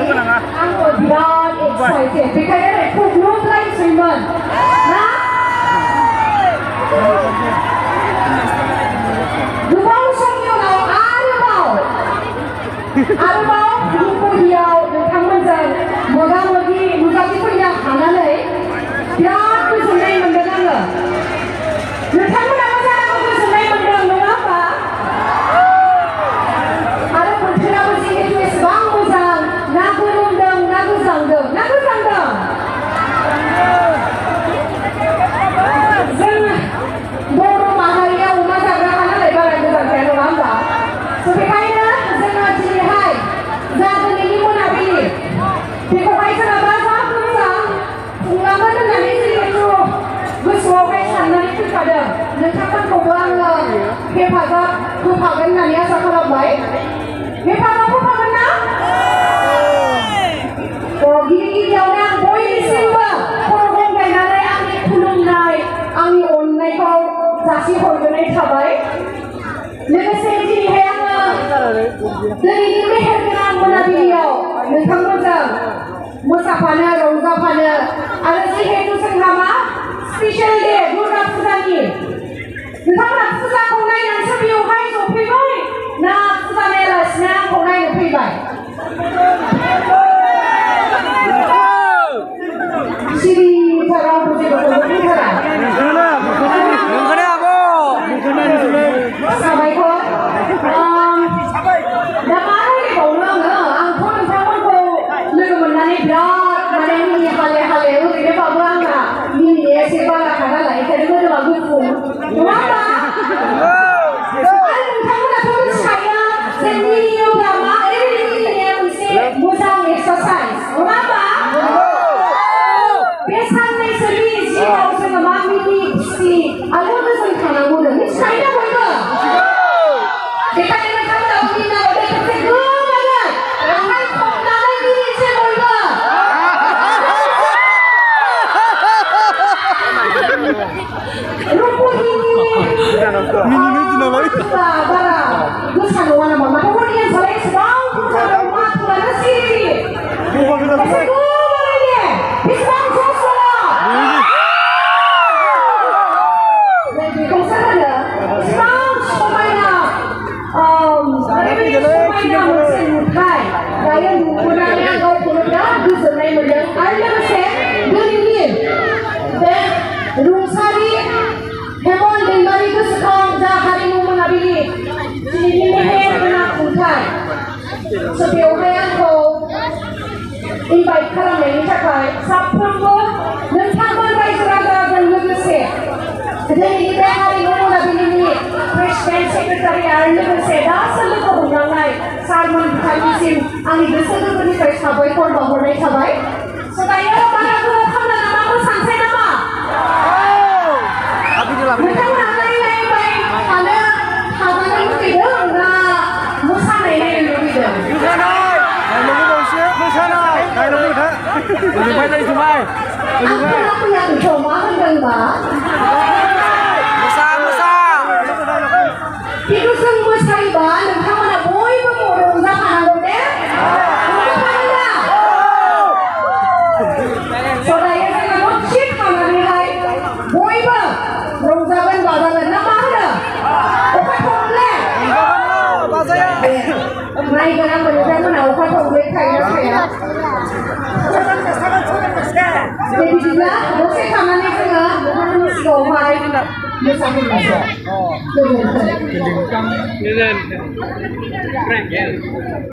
आंबो बिराद एक्साइटेड बेखायनो खुग्लुबलायसैमोन ना गोबाव समनि उनाव आरोबाव रुपहियाव नोंथांमोनजों मोगा-मोगि नुजाथिफैनो हानानै बिराद गोजोननाय मोनदों आङो नोंथांमोनाबो जानांगौ गोजोननाय मोनदों नङा होमबा आरो बोथोराबो जिहेतु एसेबां मोजां ना गोलोमदों ना गोजांदों जों बर' माहारिया अमा जाग्राखा नालाय बारा गोजांखाया नङा होमबा बेखायनो जोङो दिनैहाय जा दिनैनि मोनाबिलि बेखौहाय जोङो गाजा गोमजा खुंलांगोन होननानै जिहेतु गोसोआवहाय साननानै फैखादों नोंथांमोनखौबो आङो हेफाजाब होफागोन होननानै आसा खालामबाय हेफाजाब होफागोन ना गिबियावनो आं बयनिसिमबो खर' गंगायनानै आंनि खुलुमनाय आंनि अननायखौ जासिहरग्रोनाय थाबाय लोगोसे दिनैहाय आङो दिनैनि मेहेरगोनां मोनाबिलियाव नोंथांमोनजों मोसाफानो रंजाफानो आरो जिहेतु जोंहा मा स्पेशेल डे दुर्गा फुजानि नोंथांमोना फुजाखौ नायनानैसो बेवहाय जफैबाय ना फुजा नायालासिनो आंखौ नायनो फैबाय सिरिथाराव बुजिबोखौ बुजिथारा साबायखर दा मा रायलायबावनो आंथ' नोंथांमोनखौ लोगो मोननानै बिराद माने मिनि हाले ओरैनोबाबो आंना मिनिनाया एसे बाराखा नालाय ओंखायनो मोदोमा गुफुर नङा होमबा आरो नोंथांमोनाथ' मिथिखायो जे मिनियोब्ला मा ओरैबायदि मिनिनाया मोनसे मोजां एक्सारसाइज नङा होमबा बे साननैसोनि जिउआव जोङो मा मिनि खुसि आरो गोजोन थानांगौनो मिथिखायो ना बयबो बेखायनो नोंथांमोना मिनिनांगौ बे खेबसे गोबाङै आखाइ खबनानै मिनिसै बयबो रुपहिनि बारा गोसा नङा नामा माथो अडियेन्सआलाय एसेबां बुरजा दं माथोआनो सिरि एसे गोबाङै दे बेसेबां जस बेखौसो होनो इसिबां समायना ओरैबायदि समायना मोनसे नुथाय दायो नुबोनानै आं गावखौनो बिराद गोजोननाय मोनदों आरो लोगोसे दिनैनि बे रुंसारि हेमन दैमारि गोसोखां जा हारिमु मोनाबिलि दिनैनि मेहेरगोनां खुंथाय बेवहाय आंखौ इनभाइट खालामनायनि थाखाय साफ्रोमबो नोंथांमोन रायजो राजाजों लोगोसे दिनैनि बे हारिमु मोनाबिलिनि प्रेसिडेन्ट सेक्रेटारि आरो लोगोसे गासै लोगो हमलांनाय सारमोन बिथांनिसिम आंनि गोसो गोरबोनिफ्राय साबायखर बावहरनाय थाबाय दायो बारा गोबाव खालामनो नामा मोसानोसै नामा नोंथांमोना नायबाय थाजानो लुगैदों ना मोसानाय नायनो लुगैदों आं खोनाफैयाखैथ' मा होनदोंबा खिन्थु जों मोसायोबा नोंथांमोना बयबो रंजाफानांगौ दे दायो जोङो दसे थानानैहाय बयबो रंजागोन बाजागोन ना मा होनो अखा थंब्ले नायगोन आंबो नोंथांमोना अखा थंब्ले थायोना थाया बिदिब्ला दसे थानानै जोङो नोंथांमोननि सिगाङावहाय मोसाहैनोसै गोजोनथों